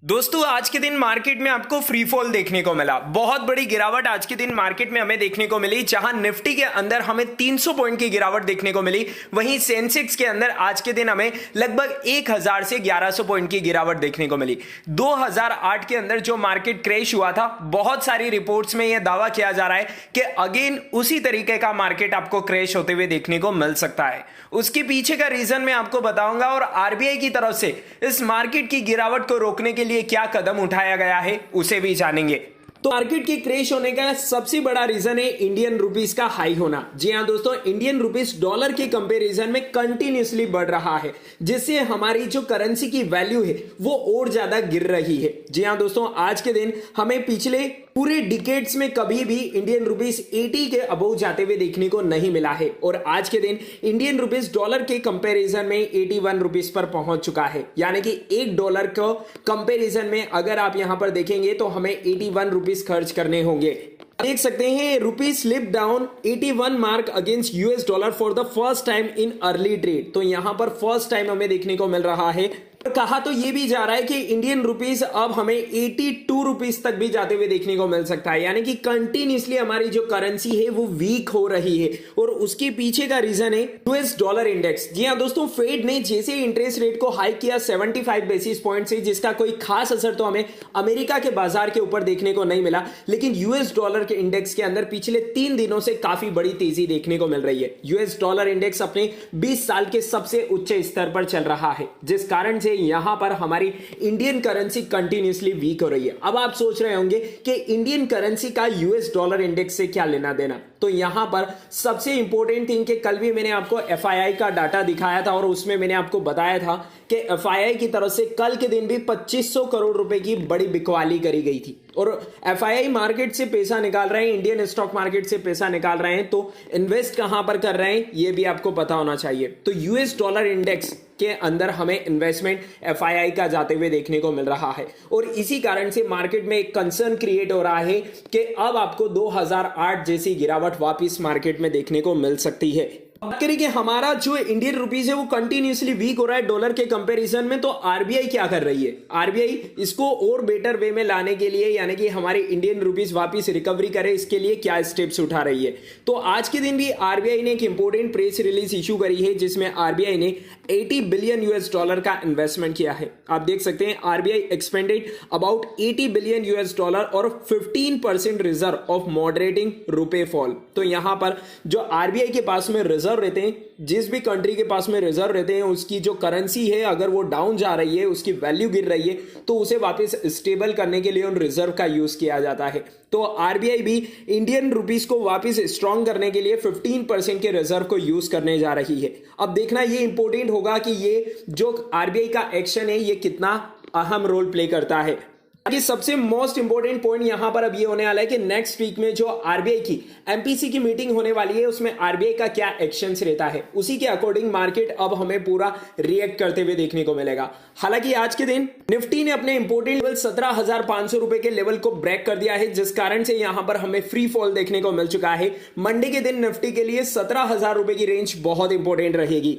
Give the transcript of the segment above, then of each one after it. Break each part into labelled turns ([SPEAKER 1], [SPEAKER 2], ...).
[SPEAKER 1] दोस्तों आज के दिन मार्केट में आपको फ्री फॉल देखने को मिला। बहुत बड़ी गिरावट आज के दिन मार्केट में हमें देखने को मिली, जहां निफ्टी के अंदर हमें 300 पॉइंट की गिरावट देखने को मिली। वहीं सेंसेक्स के अंदर आज के दिन हमें लगभग 1000 से 1100 पॉइंट की गिरावट देखने को मिली। 2008 के अंदर जो मार्केट क्रैश हुआ था, बहुत सारी रिपोर्ट्स में यह दावा किया जा रहा है कि अगेन उसी तरीके का मार्केट आपको क्रैश होते हुए देखने को मिल सकता है। उसके पीछे का रीजन मैं आपको बताऊंगा और आरबीआई की तरफ से इस मार्केट की गिरावट को रोकने के लिए क्या कदम उठाया गया है उसे भी जानेंगे। तो मार्केट के क्रैश होने का सबसे बड़ा रीजन है इंडियन रुपीस का हाई होना। जी हां दोस्तों, इंडियन रुपीस डॉलर के कंपैरिजन में कंटिन्यूअसली बढ़ रहा है, जिससे हमारी जो करेंसी की वैल्यू है वो और ज्यादा गिर रही है। जी हां दोस्तों, आज के दिन हमें पिछले पूरे डिकेड्स में कभी भी इंडियन रुपीस 80 के अबव जाते हुए देखने को नहीं मिला है और आज के दिन इंडियन रुपीस डॉलर के कंपैरिजन में 81 रुपीस पर पहुंच चुका है। यानी कि $1 को कंपैरिजन में अगर आप यहां पर देखेंगे तो हमें 81 रुपीस खर्च करने होंगे। देख सकते हैं rupees slip down 81 mark against US dollar for the first time in early trade. तो यहां पर फर्स्ट टाइम हमें देखने को मिल रहा है। कहा तो यह भी जा रहा है कि इंडियन रुपीस अब हमें 82 रुपीस तक भी जाते हुए देखने को मिल सकता है। यानी कि कंटिन्यूअसली हमारी जो करेंसी है वो वीक हो रही है और उसके पीछे का रीजन है यूएस डॉलर इंडेक्स। जी हां दोस्तों, फेड ने जैसे इंटरेस्ट रेट को हाइक किया 75 बेसिस पॉइंट से, जिसका कोई खास असर तो हमें अमेरिका के बाजार के ऊपर देखने को नहीं मिला, लेकिन यूएस डॉलर के इंडेक्स के अंदर पिछले 3 दिनों से काफी बड़ी तेजी देखने को मिल रही है। यूएस डॉलर इंडेक्स अपने 20 साल के सबसे उच्च स्तर पर चल रहा है, जिस कारण से यहां पर हमारी इंडियन करेंसी कंटिन्यूअसली वीक हो रही है। अब आप सोच रहे होंगे कि इंडियन करेंसी का यूएस डॉलर इंडेक्स से क्या लेना देना। तो यहां पर सबसे इंपॉर्टेंट थिंग कि कल भी मैंने आपको एफआईआई का डाटा दिखाया था और उसमें मैंने आपको बताया था कि एफआईआई की तरफ से कल के दिन भी 2500 करोड़ रुपए की बड़ी बिकवाली करी गई थी और एफआईआई मार्केट से पैसा निकाल रहे हैं, इंडियन स्टॉक मार्केट से पैसा निकाल रहे हैं। तो इन्वेस्ट कहां पर कर रहे हैं यह भी आपको पता होना चाहिए। तो यूएस डॉलर इंडेक्स के अंदर हमें इन्वेस्टमेंट एफआईआई का जाते हुए देखने को मिल रहा है और इसी कारण से मार्केट में एक कंसर्न क्रिएट हो रहा है कि अब आपको 2008 जैसी गिरावट वापस मार्केट में देखने को मिल सकती है। बात करें कि हमारा जो इंडियन रुपीस है वो कंटिन्यूअसली वीक हो रहा है डॉलर के कंपैरिजन में, तो आरबीआई क्या कर रही है? आरबीआई इसको और बेटर वे में लाने के लिए, यानी कि हमारी इंडियन रुपीस वापस रिकवरी करे, इसके लिए क्या स्टेप्स उठा रही है? तो आज के दिन भी आरबीआई ने एक इंपॉर्टेंट प्रेस रिलीज इशू करी है, जिसमें आरबीआई ने 80 बिलियन यूएस डॉलर का इन्वेस्टमेंट किया है। आप देख सकते हैं RBI expanded about 80 billion US dollar और 15% रिजर्व ऑफ मॉडरेटिंग रुपए फॉल। तो यहां पर जो आरबीआई के पास में रिजर्व रहते हैं, जिस भी कंट्री के पास में रिजर्व रहते हैं, उसकी जो करेंसी है अगर वो डाउन जा रही है, उसकी वैल्यू गिर रही है, तो उसे वापस स्टेबल करने के लिए उन रिजर्व का यूज किया जाता है। तो आरबीआई भी इंडियन रुपीस को वापस स्ट्रॉन्ग करने के लिए 15% के रिजर्व को यूज करने जा रही है। अब देखना ये इंपॉर्टेंट होगा कि ये जो आरबीआई का एक्शन है ये कितना अहम रोल प्ले करता है। कि सबसे मोस्ट इंपोर्टेंट पॉइंट यहां पर अब ये होने वाला है कि नेक्स्ट वीक में जो आरबीआई की एमपीसी की मीटिंग होने वाली है, उसमें आरबीआई का क्या एक्शंस रहता है, उसी के अकॉर्डिंग मार्केट अब हमें पूरा रिएक्ट करते हुए देखने को मिलेगा। हालांकि आज के दिन निफ्टी ने अपने इंपोर्टेंट लेवल 17,500 रुपए के लेवल को ब्रेक कर दिया है, जिस कारण से यहां पर हमें फ्री फॉल देखने को मिल चुका है। मंडे के दिन निफ्टी के लिए 17,000 रुपए की रेंज बहुत इंपॉर्टेंट रहेगी।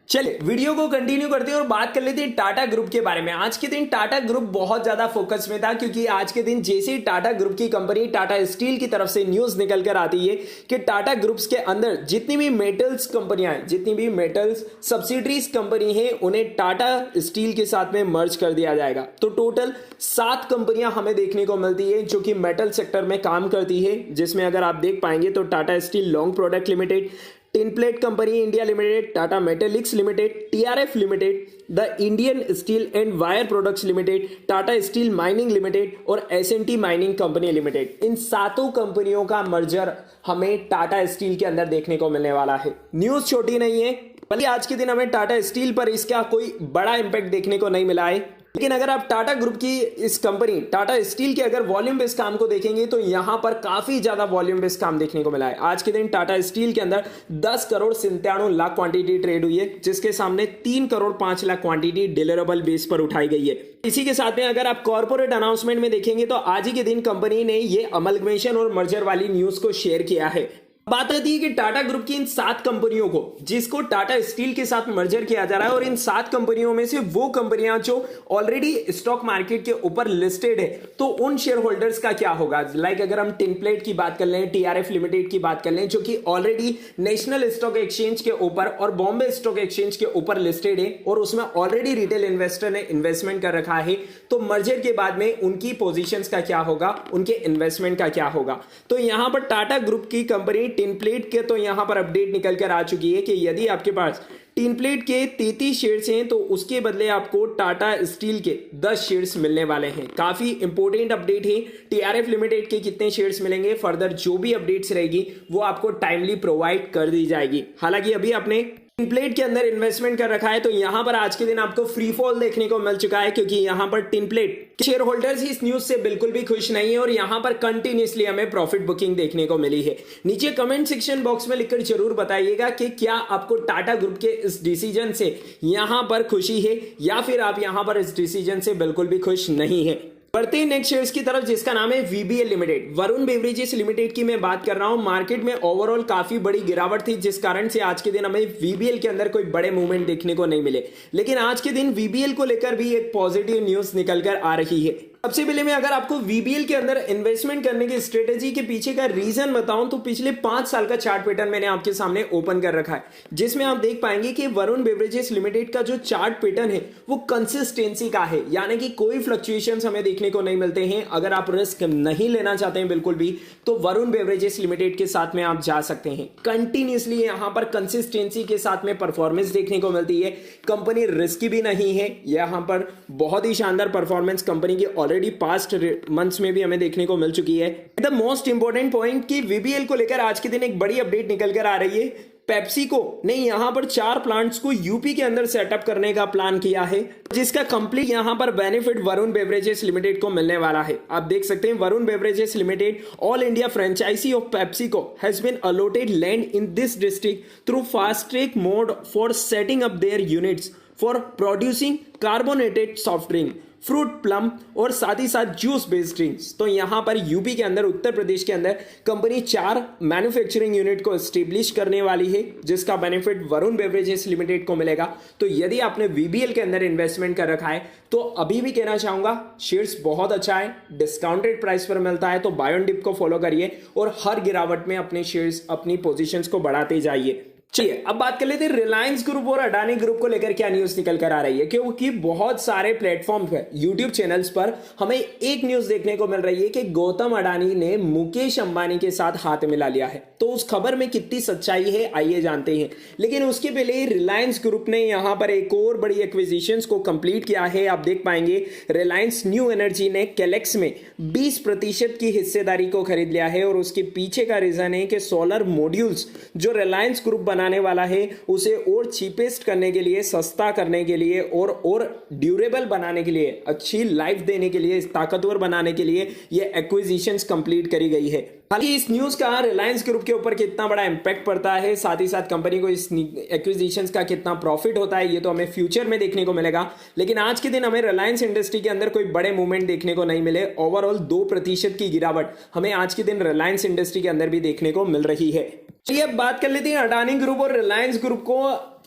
[SPEAKER 1] चलिए वीडियो को कंटिन्यू करते हैं और बात कर लेते हैं टाटा ग्रुप के बारे में। आज के दिन टाटा ग्रुप बहुत ज्यादा फोकस में था, क्योंकि आज के दिन जैसे ही टाटा ग्रुप की कंपनी टाटा स्टील की तरफ से न्यूज निकल कर आती है कि टाटा ग्रुप्स के अंदर जितनी भी मेटल्स कंपनियां हैं, जितनी भी मेटल्स सब्सिडरीज कंपनी है, उन्हें टाटा स्टील के साथ में मर्ज कर दिया जाएगा। तो टोटल 7 कंपनियां हमें देखने को मिलती है जो कि मेटल सेक्टर में काम करती है, जिसमें अगर आप देख पाएंगे तो Tata steel long product limited, tin plate company India limited, Tata metallics limited, TRF limited, the Indian steel and wire products limited, Tata steel mining limited और एसएनटी माइनिंग कंपनी लिमिटेड, इन 7 कंपनियों का मर्जर हमें टाटा स्टील के अंदर देखने को मिलने वाला है। न्यूज छोटी नहीं है, बल्कि आज के दिन हमें टाटा स्टील पर इसका कोई बड़ा इंपैक्ट देखने को नहीं मिला है। लेकिन अगर आप टाटा ग्रुप की इस कंपनी टाटा स्टील के अगर वॉल्यूम बेस्ड काम को देखेंगे तो यहां पर काफी ज्यादा वॉल्यूम बेस्ड काम देखने को मिला है। आज के दिन टाटा स्टील के अंदर 10 करोड़ 97 लाख क्वांटिटी ट्रेड हुई है, जिसके सामने 3 crore 5 lakh quantity deliverable base पर उठाई गई है। इसी के साथ में अगर आप कॉर्पोरेट अनाउंसमेंट में देखेंगे तो आज ही के दिन कंपनी ने ये अमलगमेशन और मर्जर वाली न्यूज को शेयर किया है। बात आती है कि टाटा ग्रुप की इन 7 कंपनियों को, जिसको टाटा स्टील के साथ मर्जर किया जा रहा है, और इन 7 कंपनियों में से वो कंपनियां जो ऑलरेडी स्टॉक मार्केट के ऊपर लिस्टेड है, तो उन शेयर होल्डर्स का क्या होगा। लाइक अगर हम टिनप्लेट की बात कर लें, टीआरएफ लिमिटेड की बात कर लें, जो कि ऑलरेडी नेशनल स्टॉक एक्सचेंज के ऊपर और बॉम्बे स्टॉक एक्सचेंज के ऊपर लिस्टेड है और उसमें ऑलरेडी रिटेल इन्वेस्टर ने इन्वेस्टमेंट कर रखा है, तो मर्जर के बाद में उनकी पोजीशंस का क्या होगा, उनके इन्वेस्टमेंट का क्या होगा। तो यहां पर टाटा ग्रुप की कंपनी टिनप्लेट के, तो यहां पर अपडेट निकल कर आ चुकी है कि यदि आपके पास टिनप्लेट के 33 शेयर्स हैं तो उसके बदले आपको टाटा स्टील के 10 शेयर्स मिलने वाले हैं। काफी इंपॉर्टेंट अपडेट है। टीआरएफ लिमिटेड के कितने शेयर्स मिलेंगे, फर्दर जो भी अपडेट्स रहेगी वो आपको टाइमली प्रोवाइड कर दी जाएगी। हालांकि अभी आपने टिनप्लेट के अंदर इन्वेस्टमेंट कर रखा है तो यहां पर आज के दिन आपको फ्री फॉल देखने को मिल चुका है, क्योंकि यहां पर टिनप्लेट शेयर होल्डर्स इस न्यूज से बिल्कुल भी खुश नहीं है और यहां पर कंटिन्यूसली हमें प्रॉफिट बुकिंग देखने को मिली है। नीचे कमेंट सेक्शन बॉक्स में लिखकर जरूर बताइएगा कि क्या आपको टाटा ग्रुप के इस डिसीजन से यहां पर खुशी है या फिर आप यहां पर इस डिसीजन से बिल्कुल भी खुश नहीं है। बढ़ते हैं नेक्स्ट शेयर्स की तरफ, जिसका नाम है VBL limited. Varun beverages limited की मैं बात कर रहा हूं। मार्केट में ओवरऑल काफी बड़ी गिरावट थी, जिस कारण से आज के दिन हमें वीबीएल के अंदर कोई बड़े मूवमेंट देखने को नहीं मिले, लेकिन आज के दिन वीबीएल को लेकर भी एक पॉजिटिव न्यूज निकलकर आ रही है। सबसे पहले मैं अगर आपको वीबीएल के अंदर इन्वेस्टमेंट करने की स्ट्रेटेजी के पीछे का रीजन बताऊं तो पिछले 5 साल का चार्ट पैटर्न मैंने आपके सामने ओपन कर रखा है, जिसमें आप देख पाएंगे कि वरुण बेवरेजेस लिमिटेड का जो चार्ट पैटर्न है वो कंसिस्टेंसी का है, यानी कि कोई फ्लक्चुएशंस हमें देखने को नहीं मिलते हैं। अगर आप रिस्क नहीं लेना चाहते हैं बिल्कुल भी, तो वरुण बेवरेजेस लिमिटेड के साथ में आप जा सकते हैं। कंटिन्यूसली यहां पर कंसिस्टेंसी के साथ में परफॉर्मेंस देखने को मिलती है। कंपनी रिस्की भी नहीं है, यहां पर बहुत ही शानदार परफॉर्मेंस कंपनी की ऑलरेडी पास्ट मंथ्स में भी हमें देखने को मिल चुकी है। द मोस्ट इंपॉर्टेंट पॉइंट कि वीबीएल को लेकर आज के दिन एक बड़ी अपडेट निकल कर आ रही है। पेप्सिको ने यहां पर 4 प्लांट्स को यूपी के अंदर सेटअप करने का प्लान किया है, जिसका कंप्लीट यहां पर बेनिफिट वरुण बेवरेजेस लिमिटेड को मिलने वाला है। आप देख सकते हैं Varun beverages limited all India franchisee of PepsiCo has been allotted land in this district through fast track mode for setting up their units for producing carbonated soft drink, fruit pulp और साथ ही साथ जूस बेस्ड ड्रिंक्स। तो यहां पर UP के अंदर, उत्तर प्रदेश के अंदर कंपनी 4 मैन्युफैक्चरिंग यूनिट को एस्टेब्लिश करने वाली है, जिसका बेनिफिट वरुण बेवरेजेस लिमिटेड को मिलेगा। तो यदि आपने वीबीएल के अंदर इन्वेस्टमेंट कर रखा है तो अभी भी कहना चाहूंगा शेयर्स बहुत अच्छा है, डिस्काउंटेड प्राइस पर मिलता है, तो बाय ऑन डिप को फॉलो करिए और हर गिरावट में अपने शेयर्स, अपनी पोजीशंस को बढ़ाते जाइए। चलिए अब बात कर लेते हैं रिलायंस ग्रुप और अडानी ग्रुप को लेकर क्या न्यूज निकल कर आ रही है, क्योंकि बहुत सारे प्लेटफॉर्म पर, यूट्यूब चैनल्स पर हमें एक न्यूज देखने को मिल रही है कि गौतम अडानी ने मुकेश अंबानी के साथ हाथ मिला लिया है। तो उस खबर में कितनी सच्चाई है आइए जानते हैं, लेकिन उसके पहले रिलायंस ग्रुप ने यहां पर एक और बड़ी एक्विजिशंस को कंप्लीट किया है। आप देख पाएंगे रिलायंस न्यू एनर्जी ने कैलेक्स में 20% की हिस्सेदारी को खरीद लिया है और उसके पीछे का रीजन है कि सोलर मॉड्यूल्स जो रिलायंस ग्रुप बनाने वाला है उसे और चीपेस्ट करने के लिए, सस्ता करने के लिए और ड्यूरेबल बनाने के लिए, अच्छी लाइफ देने के लिए, ताकतवर बनाने के लिए ये एक्विजिशंस कंप्लीट करी गई है। हालांकि इस न्यूज का रिलायंस ग्रुप के ऊपर कितना बड़ा इंपैक्ट पड़ता है, साथ ही साथ कंपनी को इस एक्विजिशंस का कितना प्रॉफिट होता है, ये तो हमें फ्यूचर में देखने को मिलेगा। लेकिन आज के दिन हमें रिलायंस इंडस्ट्री के अंदर कोई बड़े मूवमेंट देखने को नहीं मिले। ओवरऑल 2% की गिरावट हमें आज के दिन रिलायंस इंडस्ट्री के अंदर भी देखने को मिल रही है। चलिए अब बात कर लेते हैं अडानी ग्रुप और रिलायंस ग्रुप को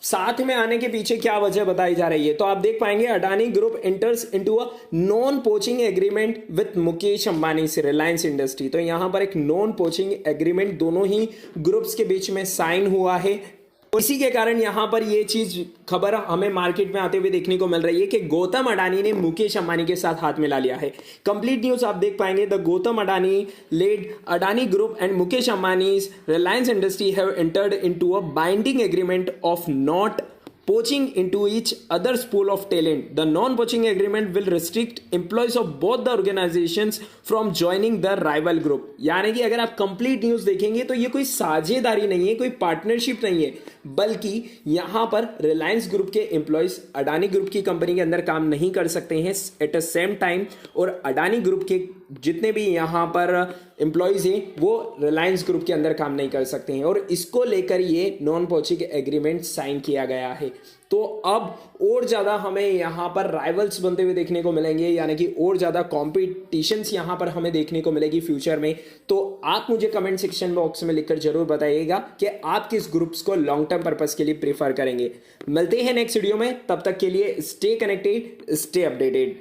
[SPEAKER 1] साथ में आने के पीछे क्या वजह बताई जा रही है। तो आप देख पाएंगे Adani group enters into a non poaching agreement with Mukesh Ambani से रिलायंस इंडस्ट्री। तो यहां पर एक नॉन पोचिंग एग्रीमेंट दोनों ही ग्रुप्स के बीच में साइन हुआ है। इसी के कारण यहां पर यह चीज खबर हमें मार्केट में आते हुए देखने को मिल रही है कि गौतम अडानी ने मुकेश अंबानी के साथ हाथ मिला लिया है। कंप्लीट न्यूज आप देख पाएंगे, the Gautam Adani led Adani group and Mukesh Ambani Reliance industry have entered into a binding agreement of not poaching into each other's pool of talent. The non-poaching agreement will restrict employees of both the organizations from joining the rival group. यानी कि अगर आप complete news देखेंगे तो ये कोई साझेदारी नहीं है, कोई पार्टनरशिप नहीं है, बल्कि यहां पर रिलायंस ग्रुप के एम्प्लॉयज अडानी ग्रुप की कंपनी के अंदर काम नहीं कर सकते हैं एट अ सेम टाइम, और अडानी ग्रुप के जितने भी यहाँ पर एम्प्लॉयज़ हैं वो रिलायंस ग्रुप के अंदर काम नहीं कर सकते हैं, और इसको लेकर ये नॉन पॉचिंग एग्रीमेंट साइन किया गया है। तो अब और ज़्यादा हमें यहाँ पर राइवल्स बनते हुए देखने को मिलेंगे, यानी कि और ज़्यादा कॉम्पिटिशन्स यहाँ पर हमें देखने को मिलेगी फ्यूचर में। तो आप मुझे कमेंट सेक्शन बॉक्स में लिखकर जरूर बताइएगा कि आप किस ग्रुप्स को लॉन्ग टर्म पर्पस के लिए प्रीफर करेंगे। मिलते हैं नेक्स्ट वीडियो में, तब तक के लिए स्टे कनेक्टेड, स्टे अपडेटेड।